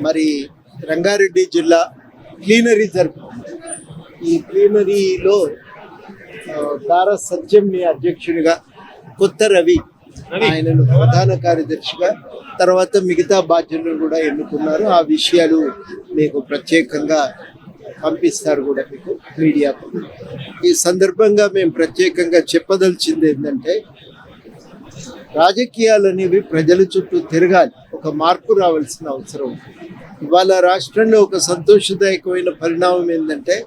మరి రంగారెడ్డి జిల్లా ప్లీనరీ జరుపు. ఈ ప్లీనరీలో దారా సత్యంని అధ్యక్షునిగా, కొత్త రవి ఆయనను ప్రధాన కార్యదర్శిగా, తర్వాత మిగతా బాధ్యులను కూడా ఎన్నుకున్నారు. ఆ విషయాలు మీకు ప్రత్యేకంగా పంపిస్తారు కూడా మీకు మీడియాకు. ఈ సందర్భంగా మేము ప్రత్యేకంగా చెప్పదలిచింది ఏంటంటే, రాజకీయాలు అనేవి ప్రజల చుట్టూ తిరగాలి, ఒక మార్పు రావాల్సిన అవసరం. ఇవాళ రాష్ట్రంలో ఒక సంతోషదాయకమైన పరిణామం ఏంటంటే,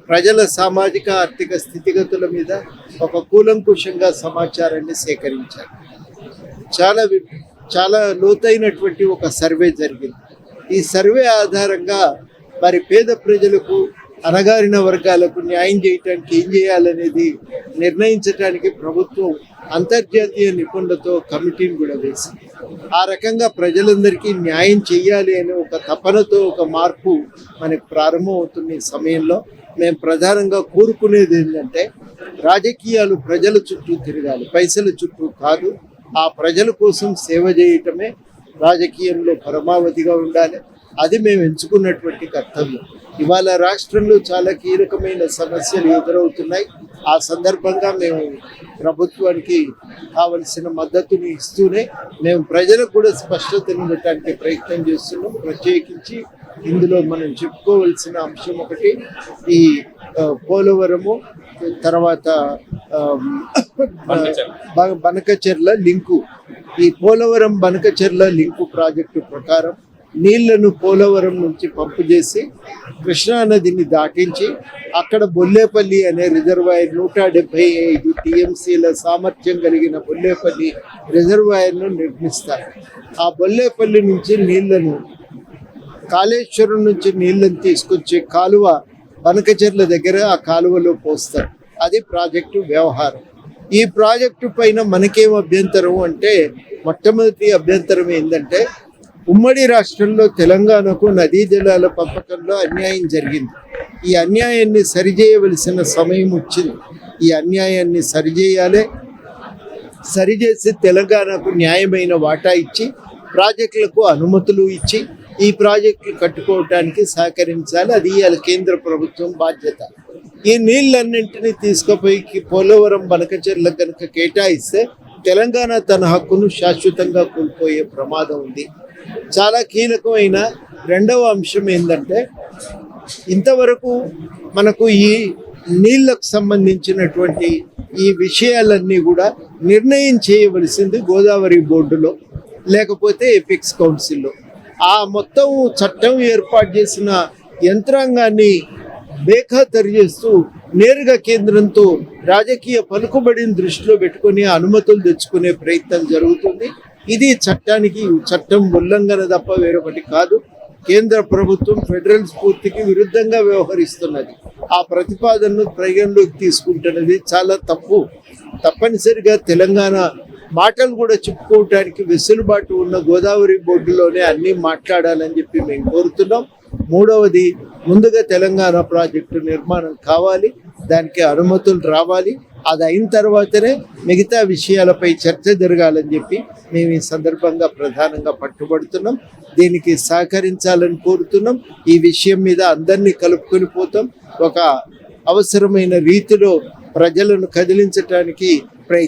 ప్రజల సామాజిక ఆర్థిక స్థితిగతుల మీద ఒక కూలంకుషంగా సమాచారాన్ని సేకరించారు. చాలా లోతైనటువంటి ఒక సర్వే జరిగింది. ఈ సర్వే ఆధారంగా మరి పేద ప్రజలకు, అణగారిన వర్గాలకు న్యాయం చేయటానికి ఏం చేయాలనేది నిర్ణయించడానికి ప్రభుత్వం అంతర్జాతీయ నిపుణులతో కమిటీని కూడా వేసింది. ఆ రకంగా ప్రజలందరికీ న్యాయం చేయాలి అనే ఒక తపనతో ఒక మార్పు మనకు ప్రారంభం అవుతున్న ఈ సమయంలో మేము ప్రధానంగా కోరుకునేది ఏంటంటే, రాజకీయాలు ప్రజల చుట్టూ తిరగాలి, పైసల చుట్టూ కాదు. ఆ ప్రజల కోసం సేవ చేయటమే రాజకీయంలో పరమావధిగా ఉండాలి. అది మేము ఎంచుకున్నటువంటి కర్తవ్యం. ఇవాళ రాష్ట్రంలో చాలా కీలకమైన సమస్యలు ఎదురవుతున్నాయి. ఆ సందర్భంగా మేము ప్రభుత్వానికి కావలసిన మద్దతుని ఇస్తూనే మేము ప్రజలకు కూడా స్పష్టతను ఇవ్వడానికి ప్రయత్నం చేస్తున్నాం. ప్రత్యేకించి ఇందులో మనం చెప్పుకోవాల్సిన అంశం ఒకటి, ఈ పోలవరము, తర్వాత బనకచెర్ల లింకు. ఈ పోలవరం బనకచెర్ల లింకు ప్రాజెక్టు ప్రకారం నీళ్లను పోలవరం నుంచి పంపు చేసి కృష్ణా నదిని దాటించి అక్కడ బొల్లేపల్లి అనే రిజర్వాయర్ 175 టీఎంసీల సామర్థ్యం కలిగిన బొల్లేపల్లి రిజర్వాయర్ను నిర్మిస్తారు. ఆ బొల్లేపల్లి నుంచి నీళ్లను, కాళేశ్వరం నుంచి నీళ్లను తీసుకొచ్చే కాలువ బనకచెర్ల దగ్గర ఆ కాలువలో పోస్తారు. అది ప్రాజెక్టు వ్యవహారం. ఈ ప్రాజెక్టు పైన మనకేం అభ్యంతరం అంటే, మొట్టమొదటి అభ్యంతరం ఏంటంటే, ఉమ్మడి రాష్ట్రంలో తెలంగాణకు నదీ జలాల పంపకంలో అన్యాయం జరిగింది. ఈ అన్యాయాన్ని సరిచేయవలసిన సమయం వచ్చింది. ఈ అన్యాయాన్ని సరిచేయాలి. సరిచేసి తెలంగాణకు న్యాయమైన వాటా ఇచ్చి, ప్రాజెక్టులకు అనుమతులు ఇచ్చి, ఈ ప్రాజెక్టులు కట్టుకోవటానికి సహకరించాలి. అది ఇవాళ కేంద్ర ప్రభుత్వం బాధ్యత. ఈ నీళ్ళన్నింటినీ తీసుకుపోయి పోలవరం బనకచెర్ల కనుక కేటాయిస్తే తెలంగాణ తన హక్కును శాశ్వతంగా కోల్పోయే ప్రమాదం ఉంది. చాలా కీలకమైన రెండవ అంశం ఏంటంటే, ఇంతవరకు మనకు ఈ నీళ్లకు సంబంధించినటువంటి ఈ విషయాలన్నీ కూడా నిర్ణయం చేయవలసింది గోదావరి బోర్డులో, లేకపోతే ఎపిక్స్ కౌన్సిల్లో. ఆ మొత్తం చట్టం ఏర్పాటు చేసిన యంత్రాంగాన్ని బేఖాతరు చేస్తూ నేరుగా కేంద్రంతో రాజకీయ పలుకుబడిని దృష్టిలో పెట్టుకుని అనుమతులు తెచ్చుకునే ప్రయత్నం జరుగుతుంది. ఇది చట్టం ఉల్లంఘన తప్ప వేరొకటి కాదు. కేంద్ర ప్రభుత్వం ఫెడరల్ స్ఫూర్తికి విరుద్ధంగా వ్యవహరిస్తున్నది. ఆ ప్రతిపాదనను పరిగణలోకి తీసుకుంటున్నది చాలా తప్పు. తప్పనిసరిగా తెలంగాణ మాటలు కూడా చెప్పుకోవటానికి వెసులుబాటు ఉన్న గోదావరి బోర్డులోనే అన్నీ మాట్లాడాలని చెప్పి మేము కోరుతున్నాం. మూడవది, ముందుగా తెలంగాణ ప్రాజెక్టు నిర్మాణం కావాలి, దానికి అనుమతులు రావాలి. అది అయిన తర్వాతనే మిగతా విషయాలపై చర్చ జరగాలని చెప్పి మేము ఈ సందర్భంగా ప్రధానంగా పట్టుబడుతున్నాం. దీనికి సహకరించాలని కోరుతున్నాం. ఈ విషయం మీద అందరినీ కలుపుకొని పోతాం. ఒక అవసరమైన రీతిలో ప్రజలను కదిలించడానికి